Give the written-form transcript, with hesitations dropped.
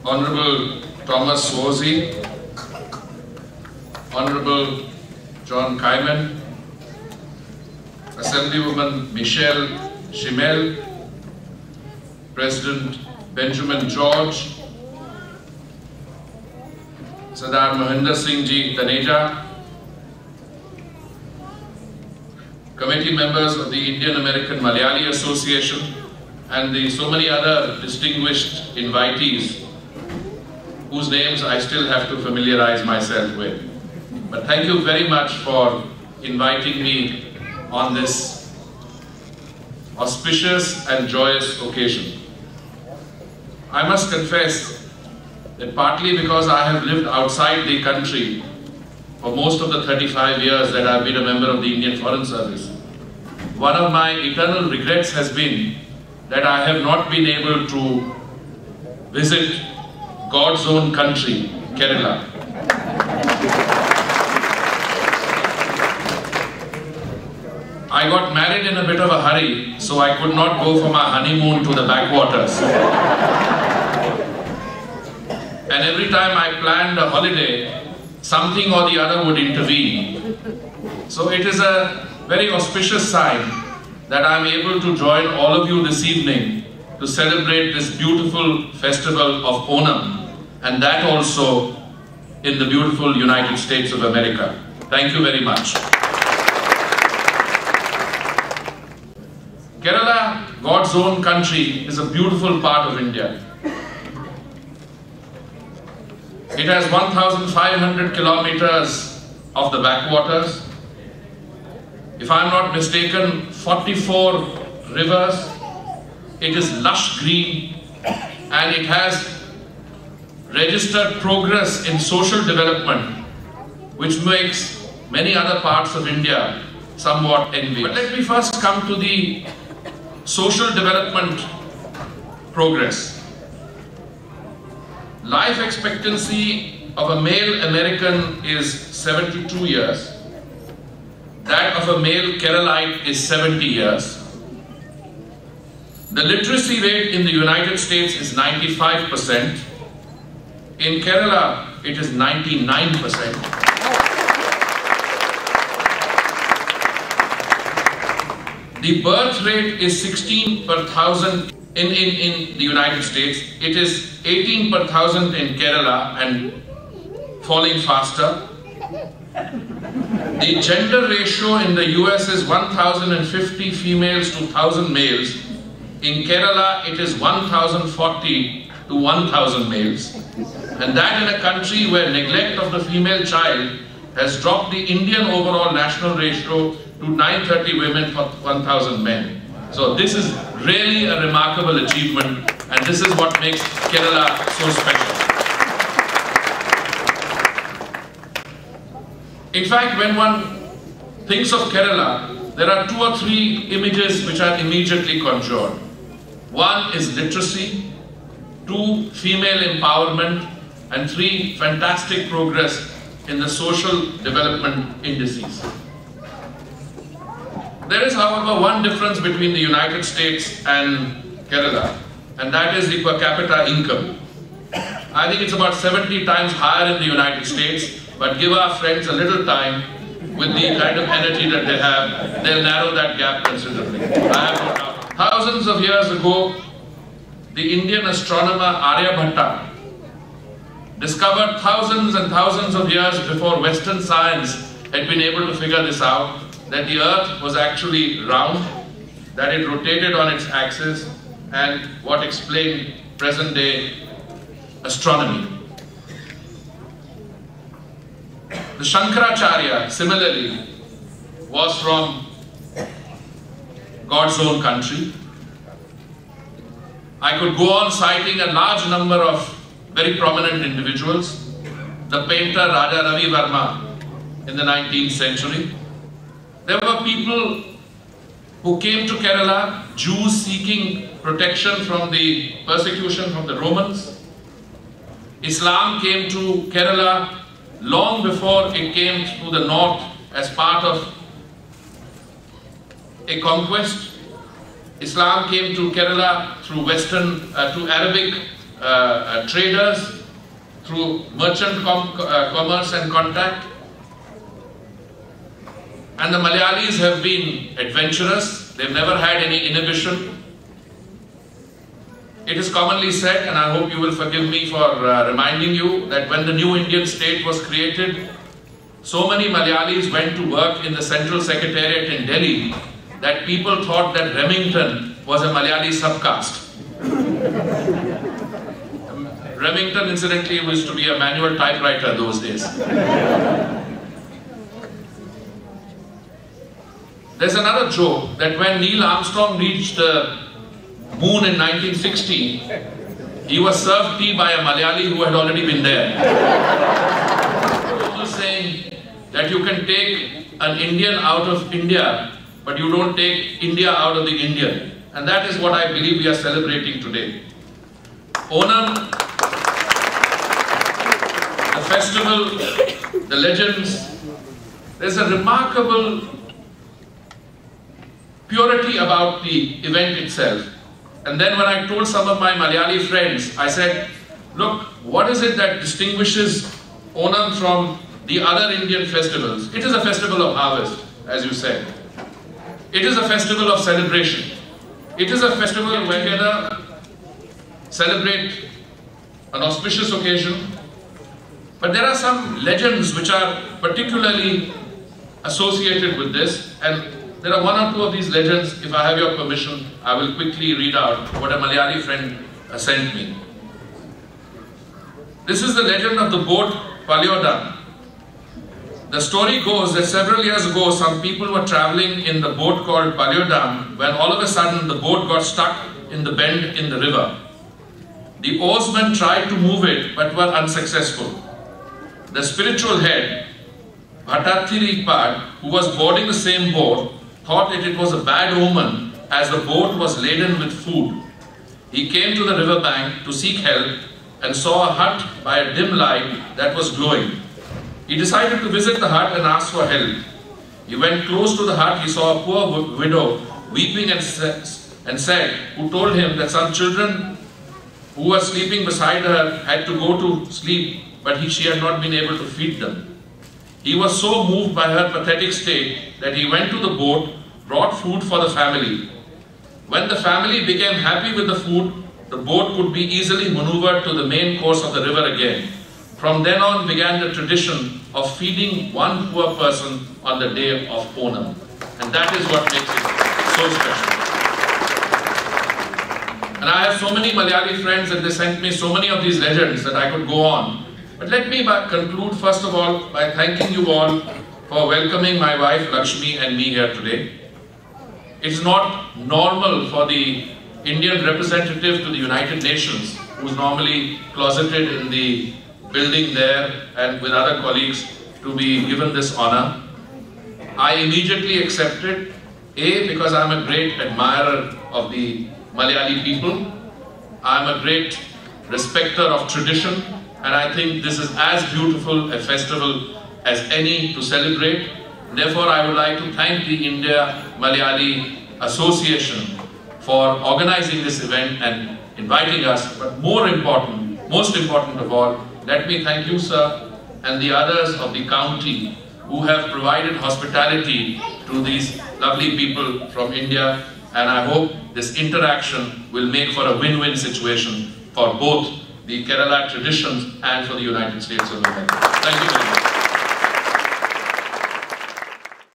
Honorable Thomas Woolsey, Honorable John Kaiman, Assemblywoman Michelle Shimel, President Benjamin George, Sardar Mohinder Singh Ji Taneja, committee members of the Indian American Malayalee Association, and so many other distinguished invitees whose names I still have to familiarize myself with. But thank you very much for inviting me on this auspicious and joyous occasion. I must confess that partly because I have lived outside the country for most of the 35 years that I have been a member of the Indian Foreign Service, one of my eternal regrets has been that I have not been able to visit God's own country, Kerala. I got married in a bit of a hurry, so I could not go for my honeymoon to the backwaters. And every time I planned a holiday, something or the other would intervene. So it is a very auspicious sign that I am able to join all of you this evening to celebrate this beautiful festival of Onam, and that also in the beautiful United States of America. Thank you very much. Kerala, God's own country, is a beautiful part of India. It has 1,500 kilometers of the backwaters. If I am not mistaken, 44 rivers. It is lush green, and it has registered progress in social development, which makes many other parts of India somewhat envious. But let me first come to the social development progress. Life expectancy of a male American is 72 years. That of a male Keralite is 70 years. The literacy rate in the United States is 95%. In Kerala, it is 99%. The birth rate is 16 per thousand in the United States. It is 18 per thousand in Kerala and falling faster. The gender ratio in the US is 1,050 females to 1,000 males. In Kerala, it is 1,040 to 1,000 males. And that in a country where neglect of the female child has dropped the Indian overall national ratio to 930 women for 1,000 men. So this is really a remarkable achievement, and this is what makes Kerala so special. In fact, when one thinks of Kerala, there are 2 or 3 images which are immediately conjured. One is literacy, 2, female empowerment, and 3, fantastic progress in the social development indices. There is, however, one difference between the United States and Kerala, and that is the per capita income. I think it's about 70 times higher in the United States, but give our friends a little time with the kind of energy that they have, they'll narrow that gap considerably. I have no doubt. Thousands of years ago, the Indian astronomer Aryabhatta discovered thousands and thousands of years before Western science had been able to figure this out, that the Earth was actually round, that it rotated on its axis, and what explained present-day astronomy. The Shankaracharya, similarly, was from God's own country. I could go on citing a large number of very prominent individuals. The painter Raja Ravi Verma in the 19th century. There were people who came to Kerala, Jews seeking protection from the persecution from the Romans. Islam came to Kerala long before it came to the north as part of a conquest. Islam came to Kerala through through Arabic traders, through merchant commerce and contact. And the Malayalis have been adventurous. They've never had any inhibition. It is commonly said, and I hope you will forgive me for reminding you, that when the new Indian state was created, so many Malayalis went to work in the Central Secretariat in Delhi that people thought that Remington was a Malayali subcaste. Remington, incidentally, used to be a manual typewriter those days. There's another joke that when Neil Armstrong reached the moon in 1960, he was served tea by a Malayali who had already been there. People saying that you can take an Indian out of India, but you don't take India out of the Indian. And that is what I believe we are celebrating today. Onam, the festival, the legends, there's a remarkable purity about the event itself. And then when I told some of my Malayali friends, I said, look, what is it that distinguishes Onam from the other Indian festivals? It is a festival of harvest, as you said. It is a festival of celebration. It is a festival where we together celebrate an auspicious occasion. But there are some legends which are particularly associated with this, and there are one or two of these legends. If I have your permission, I will quickly read out what a Malayali friend sent me. This is the legend of the boat Palyodam. The story goes that several years ago, some people were traveling in the boat called Palyodam when all of a sudden the boat got stuck in the bend in the river. The oarsmen tried to move it but were unsuccessful. The spiritual head, Bhattathiripad, who was boarding the same boat, thought that it was a bad omen as the boat was laden with food. He came to the river bank to seek help and saw a hut by a dim light that was glowing. He decided to visit the hut and ask for help. He went close to the hut. He saw a poor widow weeping and said, who told him that some children who were sleeping beside her had to go to sleep, but she had not been able to feed them. He was so moved by her pathetic state that he went to the boat, brought food for the family. When the family became happy with the food, the boat could be easily maneuvered to the main course of the river again. From then on began the tradition of feeding one poor person on the day of Onam. And that is what makes it so special. And I have so many Malayali friends and they sent me so many of these legends that I could go on. But let me conclude first of all by thanking you all for welcoming my wife Lakshmi and me here today. It's not normal for the Indian representative to the United Nations, who's normally closeted in the building there and with other colleagues, to be given this honor. I immediately accepted, A, because I'm a great admirer of the Malayali people. I'm a great respecter of tradition, and I think this is as beautiful a festival as any to celebrate. Therefore, I would like to thank the India Malayali Association for organizing this event and inviting us. But most important of all, let me thank you, sir, and the others of the county who have provided hospitality to these lovely people from India. And I hope this interaction will make for a win-win situation for both the Kerala traditions and for the United States of America. Thank you very much.